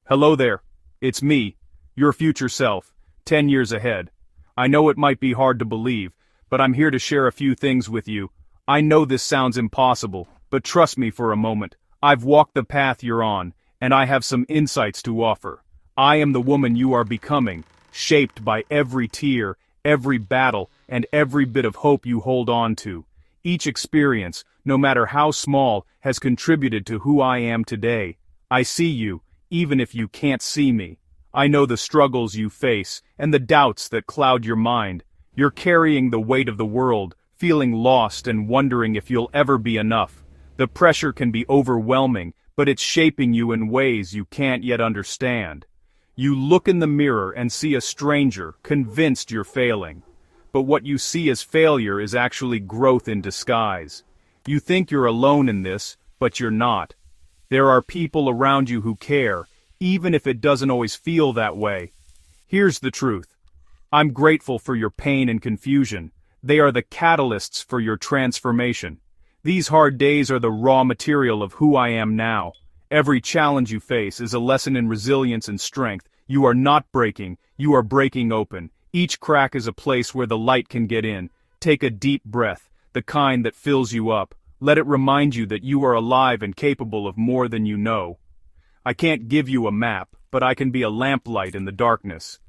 Hello there. It's me, your future self, 10 years ahead. I know it might be hard to believe, but I'm here to share a few things with you. I know this sounds impossible, but trust me for a moment. I've walked the path you're on, and I have some insights to offer. I am the woman you are becoming, shaped by every tear, every battle, and every bit of hope you hold on to. Each experience, no matter how small, has contributed to who I am today. I see you, even if you can't see me. I know the struggles you face, and the doubts that cloud your mind. You're carrying the weight of the world, feeling lost and wondering if you'll ever be enough. The pressure can be overwhelming, but it's shaping you in ways you can't yet understand. You look in the mirror and see a stranger, convinced you're failing. But what you see as failure is actually growth in disguise. You think you're alone in this, but you're not. There are people around you who care, even if it doesn't always feel that way. Here's the truth. I'm grateful for your pain and confusion. They are the catalysts for your transformation. These hard days are the raw material of who I am now. Every challenge you face is a lesson in resilience and strength. You are not breaking, you are breaking open. Each crack is a place where the light can get in. Take a deep breath, the kind that fills you up. Let it remind you that you are alive and capable of more than you know. I can't give you a map, but I can be a lamplight in the darkness.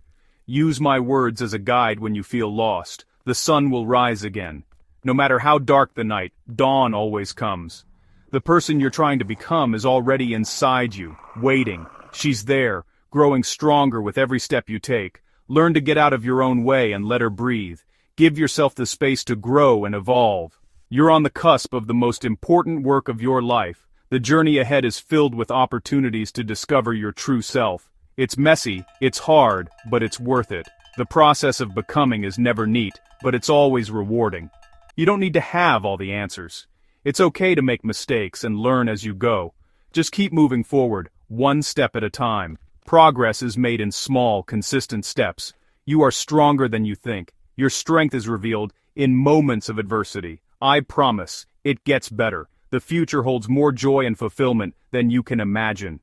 Use my words as a guide when you feel lost. The sun will rise again. No matter how dark the night, dawn always comes. The person you're trying to become is already inside you, waiting. She's there, growing stronger with every step you take. Learn to get out of your own way and let her breathe. Give yourself the space to grow and evolve. You're on the cusp of the most important work of your life. The journey ahead is filled with opportunities to discover your true self. It's messy, it's hard, but it's worth it. The process of becoming is never neat, but it's always rewarding. You don't need to have all the answers. It's okay to make mistakes and learn as you go. Just keep moving forward, one step at a time. Progress is made in small, consistent steps. You are stronger than you think. Your strength is revealed in moments of adversity. I promise, it gets better. The future holds more joy and fulfillment than you can imagine.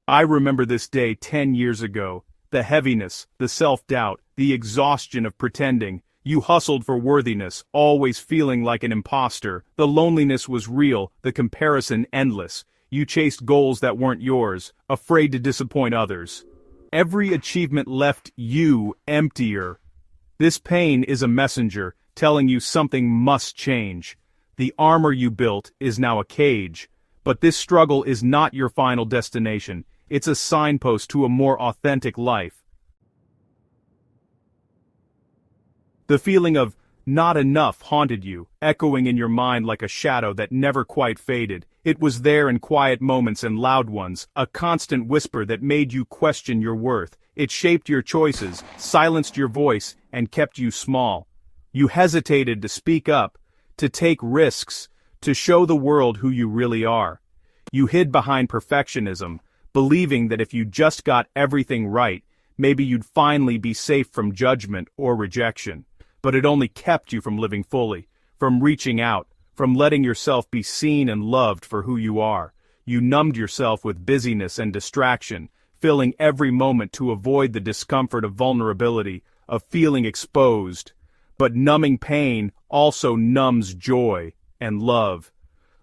I remember this day 10 years ago. The heaviness, the self-doubt, the exhaustion of pretending. You hustled for worthiness, always feeling like an imposter. The loneliness was real, the comparison endless. You chased goals that weren't yours, afraid to disappoint others. Every achievement left you emptier. This pain is a messenger, telling you something must change. The armor you built is now a cage. But this struggle is not your final destination. It's a signpost to a more authentic life. The feeling of not enough haunted you, echoing in your mind like a shadow that never quite faded. It was there in quiet moments and loud ones, a constant whisper that made you question your worth. It shaped your choices, silenced your voice, and kept you small. You hesitated to speak up, to take risks, to show the world who you really are. You hid behind perfectionism, believing that if you just got everything right, maybe you'd finally be safe from judgment or rejection. But it only kept you from living fully, from reaching out, from letting yourself be seen and loved for who you are. You numbed yourself with busyness and distraction, filling every moment to avoid the discomfort of vulnerability, of feeling exposed. But numbing pain also numbs joy and love.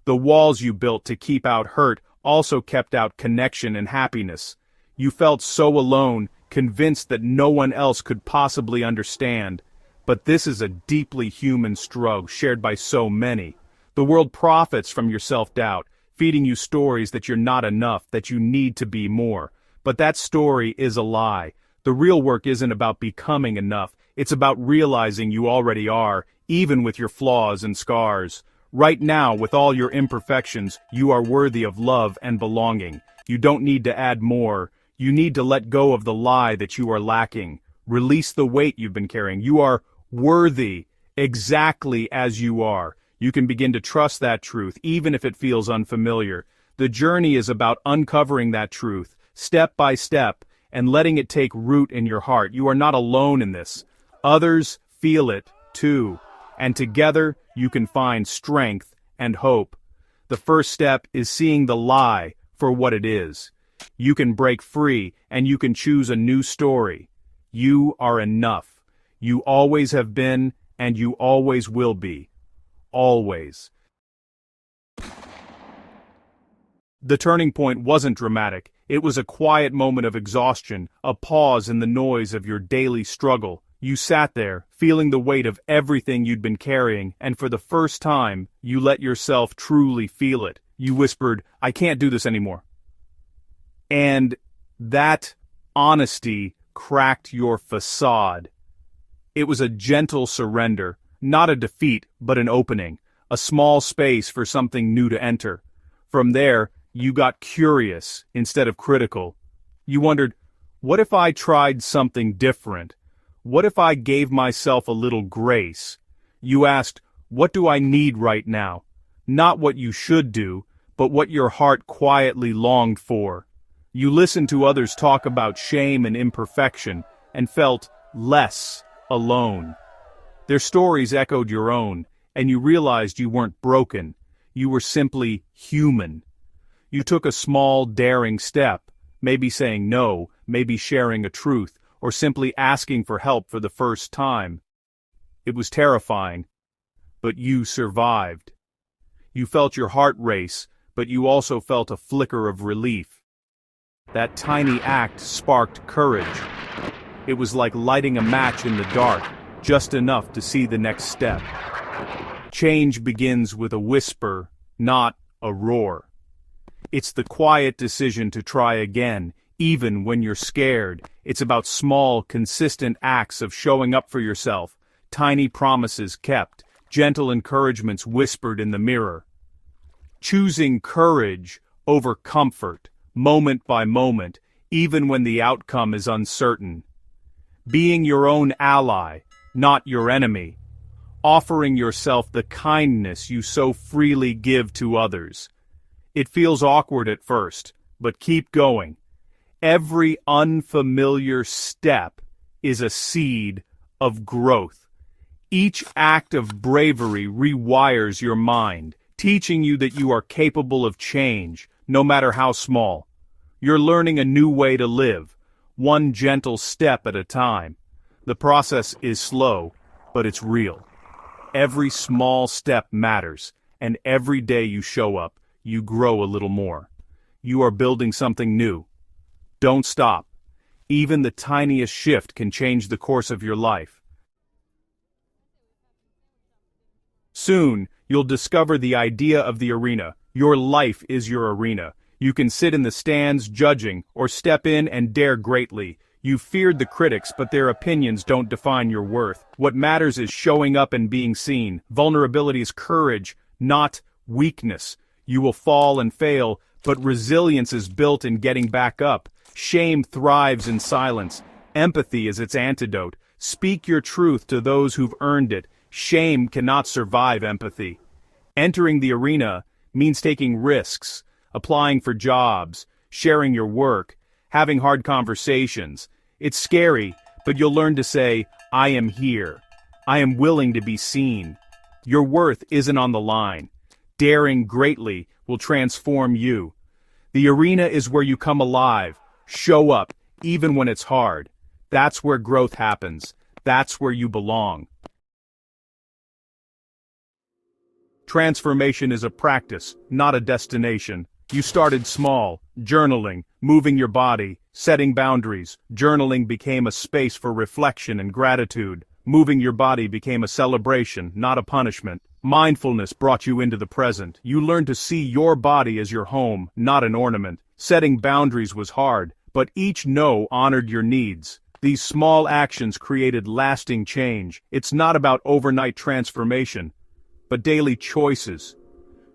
The walls you built to keep out hurt also kept out connection and happiness. You felt so alone, convinced that no one else could possibly understand. But this is a deeply human struggle shared by so many. The world profits from your self-doubt, feeding you stories that you're not enough, that you need to be more. But that story is a lie. The real work isn't about becoming enough. It's about realizing you already are, even with your flaws and scars. Right now, with all your imperfections, you are worthy of love and belonging. You don't need to add more. You need to let go of the lie that you are lacking. Release the weight you've been carrying. You are worthy, exactly as you are. You can begin to trust that truth, even if it feels unfamiliar. The journey is about uncovering that truth, step by step, and letting it take root in your heart. You are not alone in this. Others feel it, too. And together, you can find strength and hope. The first step is seeing the lie, for what it is. You can break free, and you can choose a new story. You are enough. You always have been, and you always will be. Always. The turning point wasn't dramatic. It was a quiet moment of exhaustion, a pause in the noise of your daily struggle. You sat there, feeling the weight of everything you'd been carrying, and for the first time, you let yourself truly feel it. You whispered, "I can't do this anymore." And that honesty cracked your facade. It was a gentle surrender, not a defeat, but an opening, a small space for something new to enter. From there, you got curious instead of critical. You wondered, what if I tried something different? What if I gave myself a little grace? You asked, what do I need right now? Not what you should do, but what your heart quietly longed for. You listened to others talk about shame and imperfection, and felt less alone. Their stories echoed your own, and you realized you weren't broken. You were simply human. You took a small, daring step, maybe saying no, maybe sharing a truth, or simply asking for help for the first time. It was terrifying, but you survived. You felt your heart race, but you also felt a flicker of relief. That tiny act sparked courage. It was like lighting a match in the dark, just enough to see the next step. Change begins with a whisper, not a roar. It's the quiet decision to try again, even when you're scared. It's about small, consistent acts of showing up for yourself, tiny promises kept, gentle encouragements whispered in the mirror. Choosing courage over comfort, moment by moment, even when the outcome is uncertain. Being your own ally, not your enemy. Offering yourself the kindness you so freely give to others. It feels awkward at first, but keep going. Every unfamiliar step is a seed of growth. Each act of bravery rewires your mind, teaching you that you are capable of change, no matter how small. You're learning a new way to live, one gentle step at a time. The process is slow, but it's real. Every small step matters, and every day you show up, you grow a little more. You are building something new. Don't stop. Even the tiniest shift can change the course of your life. Soon, you'll discover the idea of the arena. Your life is your arena. You can sit in the stands judging, or step in and dare greatly. You've feared the critics, but their opinions don't define your worth. What matters is showing up and being seen. Vulnerability is courage, not weakness. You will fall and fail, but resilience is built in getting back up. Shame thrives in silence. Empathy is its antidote. Speak your truth to those who've earned it. Shame cannot survive empathy. Entering the arena means taking risks, applying for jobs, sharing your work, having hard conversations. It's scary, but you'll learn to say, I am here. I am willing to be seen. Your worth isn't on the line. Daring greatly will transform you. The arena is where you come alive. Show up, even when it's hard. That's where growth happens. That's where you belong. Transformation is a practice, not a destination. You started small, journaling, moving your body, setting boundaries. Journaling became a space for reflection and gratitude. Moving your body became a celebration, not a punishment. Mindfulness brought you into the present. You learned to see your body as your home, not an ornament. Setting boundaries was hard, but each no honored your needs. These small actions created lasting change. It's not about overnight transformation, but daily choices.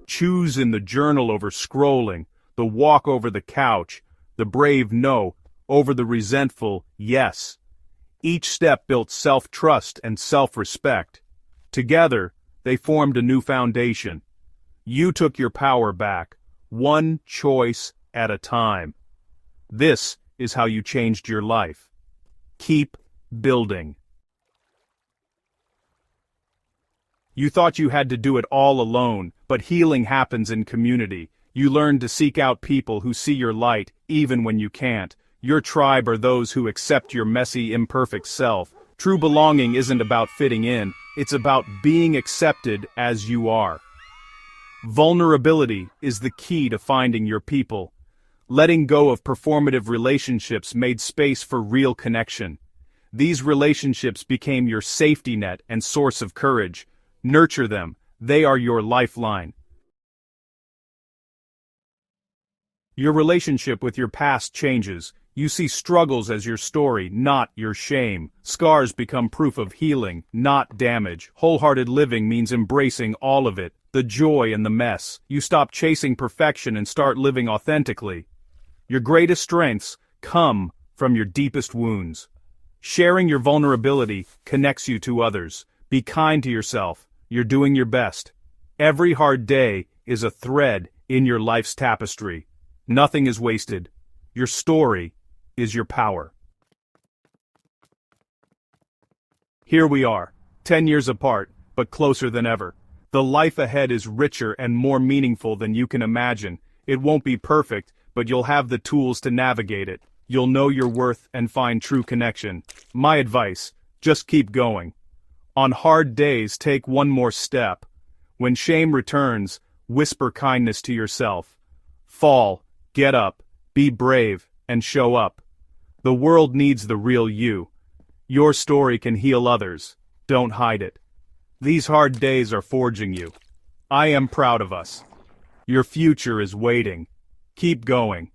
Choose in the journal over scrolling, the walk over the couch, the brave no over the resentful yes. Each step built self-trust and self-respect. Together, they formed a new foundation. You took your power back, one choice at a time. This is how you changed your life. Keep building. You thought you had to do it all alone, but healing happens in community. You learn to seek out people who see your light, even when you can't. Your tribe are those who accept your messy, imperfect self. True belonging isn't about fitting in, it's about being accepted as you are. Vulnerability is the key to finding your people. Letting go of performative relationships made space for real connection. These relationships became your safety net and source of courage. Nurture them, they are your lifeline. Your relationship with your past changes. You see struggles as your story, not your shame. Scars become proof of healing, not damage. Wholehearted living means embracing all of it, the joy and the mess. You stop chasing perfection and start living authentically. Your greatest strengths come from your deepest wounds. Sharing your vulnerability connects you to others. Be kind to yourself. You're doing your best. Every hard day is a thread in your life's tapestry. Nothing is wasted. Your story is your power. Here we are, 10 years apart, but closer than ever. The life ahead is richer and more meaningful than you can imagine. It won't be perfect, but you'll have the tools to navigate it. You'll know your worth and find true connection. My advice, just keep going. On hard days, take one more step. When shame returns, whisper kindness to yourself. Fall, get up, be brave, and show up. The world needs the real you. Your story can heal others. Don't hide it. These hard days are forging you. I am proud of us. Your future is waiting. Keep going.